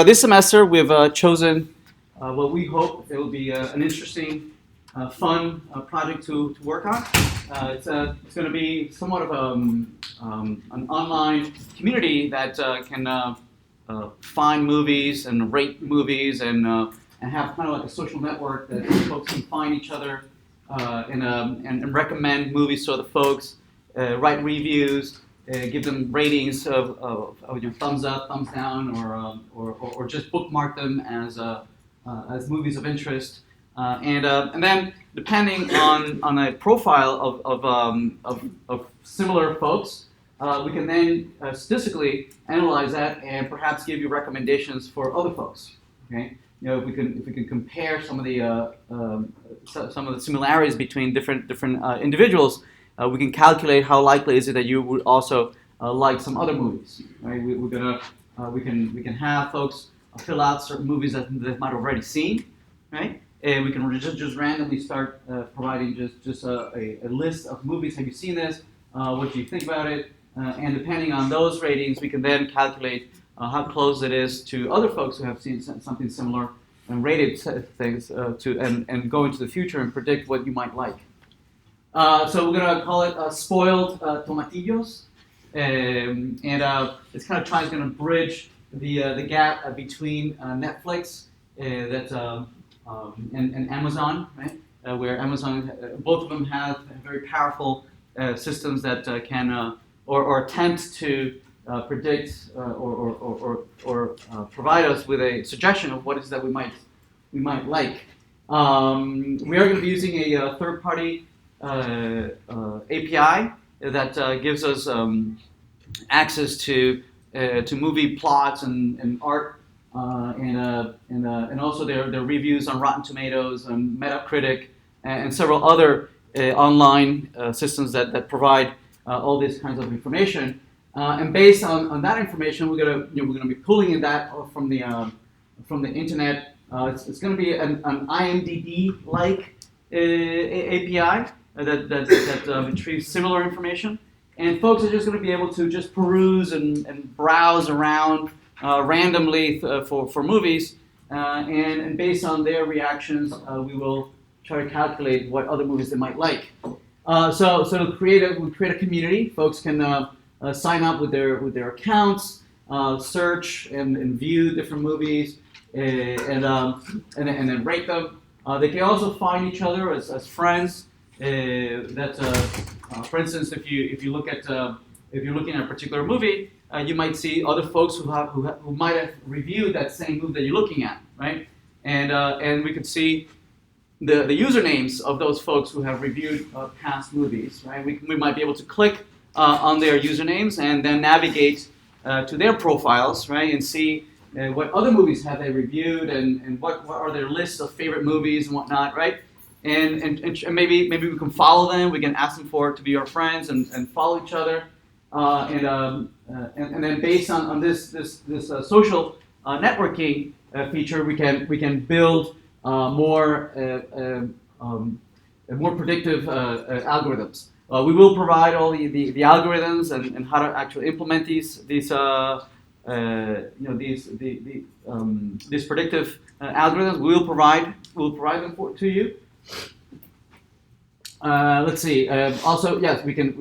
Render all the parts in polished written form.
This semester, we've chosen what we hope it will be an interesting, fun project to work on. It's going to be somewhat of an online community that can find movies and rate movies and have kind of like a social network that folks can find each other and recommend movies to other folks, write reviews, give them ratings of thumbs up, thumbs down, or just bookmark them as movies of interest. And then depending on a profile of similar folks, we can then statistically analyze that and perhaps give you recommendations for other folks. Okay, if we can compare some of the similarities between different individuals, we can calculate how likely is it that you would also like some other movies. Right? We can have folks fill out certain movies that they might have already seen, right? And we can just randomly start providing just a list of movies. Have you seen this? What do you think about it? And depending on those ratings, we can then calculate how close it is to other folks who have seen something similar and rated things and go into the future and predict what you might like. So we're going to call it Spoiled Tomatillos. And this kind of tries to bridge the gap between Netflix and Amazon, right? Where Amazon, both of them have very powerful systems that can or attempt to predict or provide us with a suggestion of what it is that we might like. We are going to be using a third-party API that gives us access to movie plots and art and also their reviews on Rotten Tomatoes and Metacritic and several other online systems that provide all these kinds of information. And based on that information, we're gonna be pulling that from the internet. It's going to be an IMDb-like API that retrieves similar information, and folks are just going to be able to just peruse and browse around randomly for movies, and based on their reactions, we will try to calculate what other movies they might like. So we create a community. Folks can sign up with their accounts, search and view different movies, and then rate them. They can also find each other as friends. For instance, if you're looking at a particular movie, you might see other folks who might have reviewed that same movie that you're looking at, right? And we could see the usernames of those folks who have reviewed past movies, right? We might be able to click on their usernames and then navigate to their profiles, right, and see what other movies have they reviewed and what are their lists of favorite movies and whatnot, right? And maybe we can follow them. We can ask them to be our friends and follow each other, and then based on this social networking feature, we can build more predictive algorithms. We will provide all the algorithms and how to actually implement these predictive algorithms. We'll provide them to you. Let's see. Also, yes, we can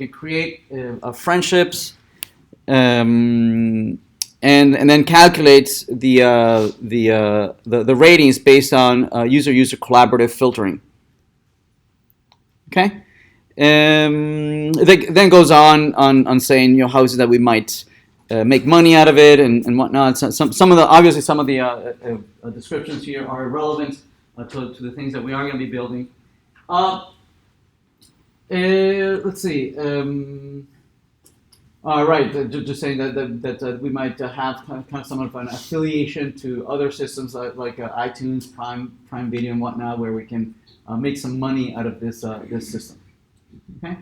create friendships, and then calculate the ratings based on user collaborative filtering. Okay. It then goes on saying how is it that we might make money out of it and whatnot. So some of the descriptions here are relevant to the things that we are going to be building. Let's see. Right, just saying that we might have kind of some of an affiliation to other systems like iTunes, Prime Video, and whatnot, where we can make some money out of this system. Okay.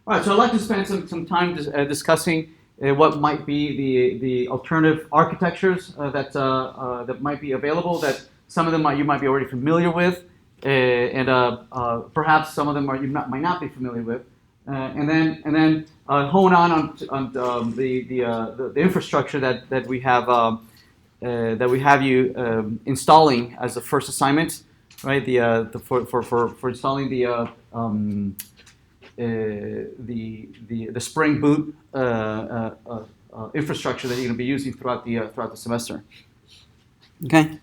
All right. So I'd like to spend some time discussing what might be the alternative architectures that might be available. That some of them you might be already familiar with, and perhaps some of them might not be familiar with, and then hone on the infrastructure that we have that we have you installing as the first assignment, right? For installing the Spring Boot infrastructure that you're going to be using throughout the semester. Okay.